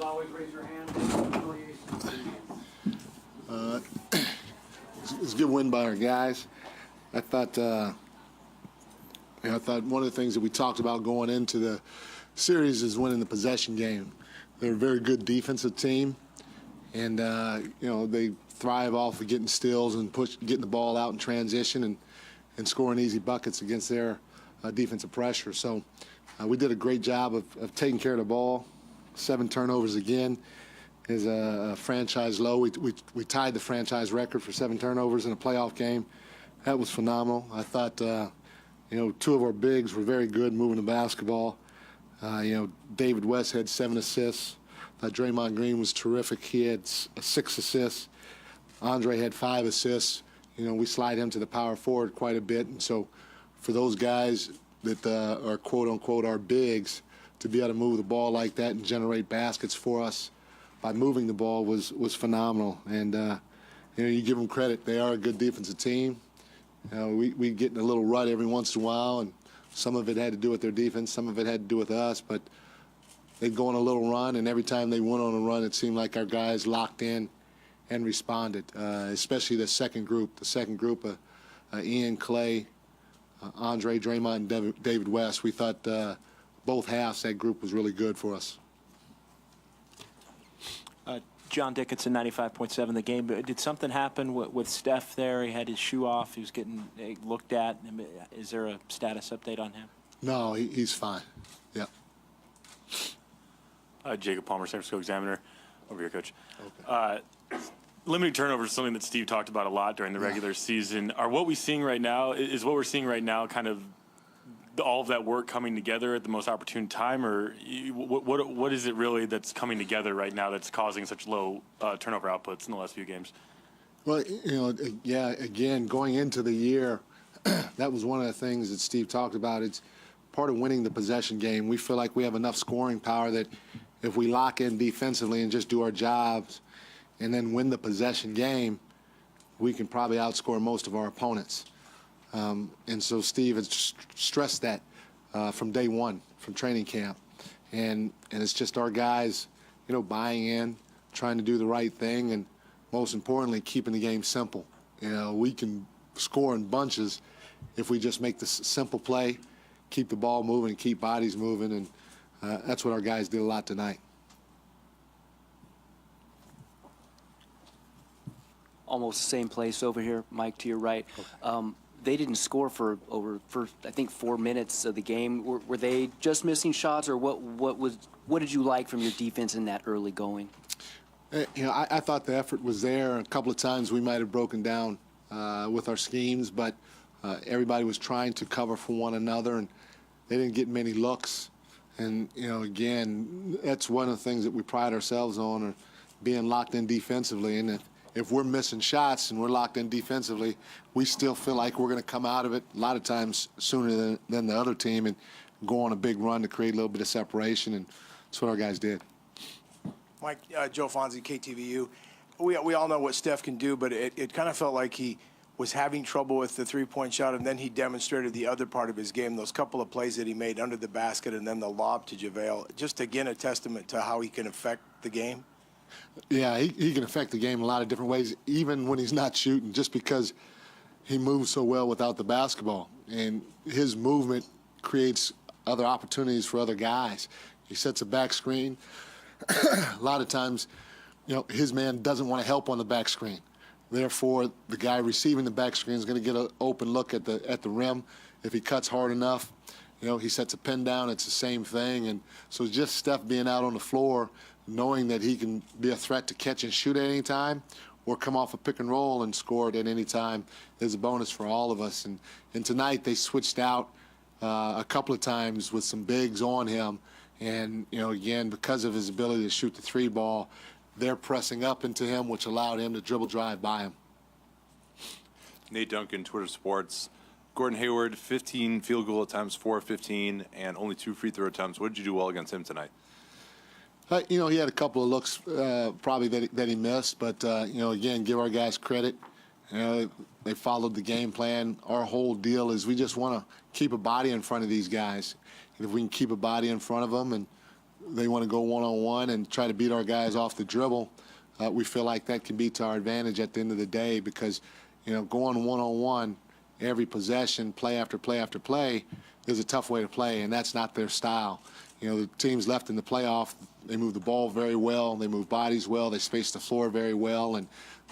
always, raise your hand. It's a good win by our guys. I thought one of the things that we talked about going into the series is winning the possession game. They're a very good defensive team, and they thrive off of getting steals and getting the ball out in transition and scoring easy buckets against their defensive pressure. So we did a great job of taking care of the ball. 7 turnovers again is a franchise low. We tied the franchise record for 7 turnovers in a playoff game. That was phenomenal. I thought 2 of our bigs were very good moving the basketball. David West had 7 assists. Draymond Green was terrific. He had 6 assists. Andre had 5 assists. We slide him to the power forward quite a bit. And so for those guys that are quote-unquote our bigs, to be able to move the ball like that and generate baskets for us by moving the ball was phenomenal. And, you give them credit. They are a good defensive team. We get in a little rut every once in a while, and some of it had to do with their defense, some of it had to do with us, but they'd go on a little run, and every time they went on a run, it seemed like our guys locked in and responded, especially the second group of Ian, Clay, Andre, Draymond, and David West. We thought both halves, that group was really good for us. John Dickinson, 95.7 the game. But did something happen with Steph there? He had his shoe off. He was getting looked at. Is there a status update on him? No, he's fine. Yeah. Jacob Palmer, San Francisco Examiner. Over here, Coach. Okay. Limiting turnovers is something that Steve talked about a lot during the regular season. What we're seeing right now kind of all of that work coming together at the most opportune time, or what is it really that's coming together right now that's causing such low turnover outputs in the last few games? Well, again, going into the year, that was one of the things that Steve talked about. It's part of winning the possession game. We feel like we have enough scoring power that if we lock in defensively and just do our jobs and then win the possession game, we can probably outscore most of our opponents. And so Steve has stressed that from day one, from training camp. And it's just our guys, buying in, trying to do the right thing, and most importantly, keeping the game simple. We can score in bunches if we just make the simple play, keep the ball moving, keep bodies moving, and that's what our guys did a lot tonight. Almost the same place over here, Mike, to your right. Okay. They didn't score for I think 4 minutes of the game. Were they just missing shots, or what did you like from your defense in that early going? I thought the effort was there. A couple of times we might have broken down with our schemes, but everybody was trying to cover for one another, and they didn't get many looks. And again, that's one of the things that we pride ourselves on, are being locked in defensively. And if we're missing shots and we're locked in defensively, we still feel like we're going to come out of it a lot of times sooner than the other team and go on a big run to create a little bit of separation, and that's what our guys did. Mike, Joe Fonzie, KTVU. We all know what Steph can do, but it kind of felt like he was having trouble with the three-point shot, and then he demonstrated the other part of his game, those couple of plays that he made under the basket and then the lob to JaVale. Just, again, a testament to how he can affect the game. Yeah, he can affect the game a lot of different ways, even when he's not shooting, just because he moves so well without the basketball. And his movement creates other opportunities for other guys. He sets a back screen. A lot of times, his man doesn't want to help on the back screen. Therefore, the guy receiving the back screen is going to get an open look at the rim. If he cuts hard enough, he sets a pin down. It's the same thing. And so just Steph being out on the floor, knowing that he can be a threat to catch and shoot at any time or come off a pick and roll and score it at any time is a bonus for all of us. And tonight they switched out a couple of times with some bigs on him. And, again, because of his ability to shoot the 3 ball, they're pressing up into him, which allowed him to dribble drive by him. Nate Duncan, Twitter Sports. Gordon Hayward, 15 field goal attempts, 4 of 15, and only 2 free throw attempts. What did you do well against him tonight? He had a couple of looks probably that he missed, but, again, give our guys credit. They followed the game plan. Our whole deal is we just want to keep a body in front of these guys. And if we can keep a body in front of them and they want to go one-on-one and try to beat our guys off the dribble, we feel like that can be to our advantage at the end of the day because, going one-on-one every possession, play after play after play, is a tough way to play, and that's not their style. The teams left in the playoff, they move the ball very well, they move bodies well, they space the floor very well, and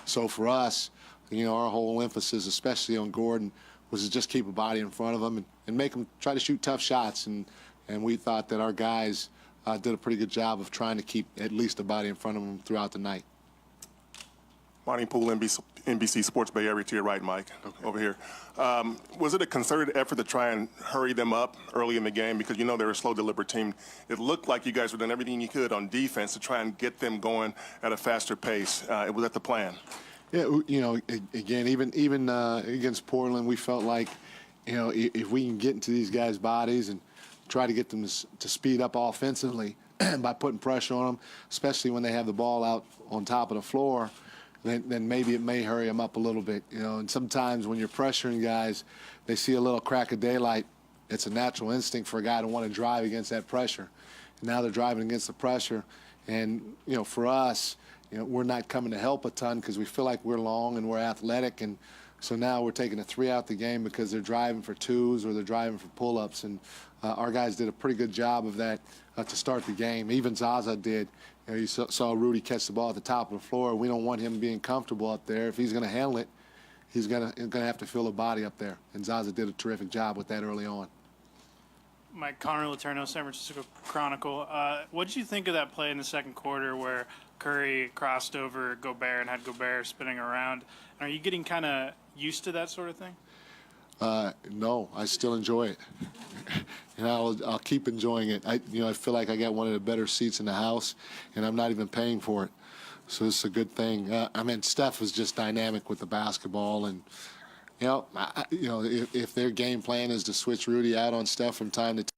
so for us, our whole emphasis, especially on Gordon, was to just keep a body in front of him and make him try to shoot tough shots, and we thought that our guys did a pretty good job of trying to keep at least a body in front of him throughout the night. Monty Poole, NBC Sports Bay Area, to your right, Mike, over here. Was it a concerted effort to try and hurry them up early in the game? Because they're a slow, deliberate team. It looked like you guys were doing everything you could on defense to try and get them going at a faster pace. Was that the plan? Yeah, again, even against Portland, we felt like, if we can get into these guys' bodies and try to get them to speed up offensively by putting pressure on them, especially when they have the ball out on top of the floor, then maybe it may hurry them up a little bit. And sometimes when you're pressuring guys, they see a little crack of daylight. It's a natural instinct for a guy to want to drive against that pressure. And now they're driving against the pressure. And, for us, we're not coming to help a ton because we feel like we're long and we're athletic. And so now we're taking a 3 out the game because they're driving for 2s or they're driving for pull-ups. And our guys did a pretty good job of that to start the game. Even Zaza did. You saw Rudy catch the ball at the top of the floor. We don't want him being comfortable up there. If he's going to handle it, he's going to have to feel a body up there. And Zaza did a terrific job with that early on. Mike, Connor Letourneau, San Francisco Chronicle. What did you think of that play in the second quarter where Curry crossed over Gobert and had Gobert spinning around? Are you getting kind of used to that sort of thing? No, I still enjoy it. And I'll keep enjoying it. I feel like I got one of the better seats in the house, and I'm not even paying for it. So it's a good thing. Steph was just dynamic with the basketball, and if their game plan is to switch Rudy out on Steph from time to time,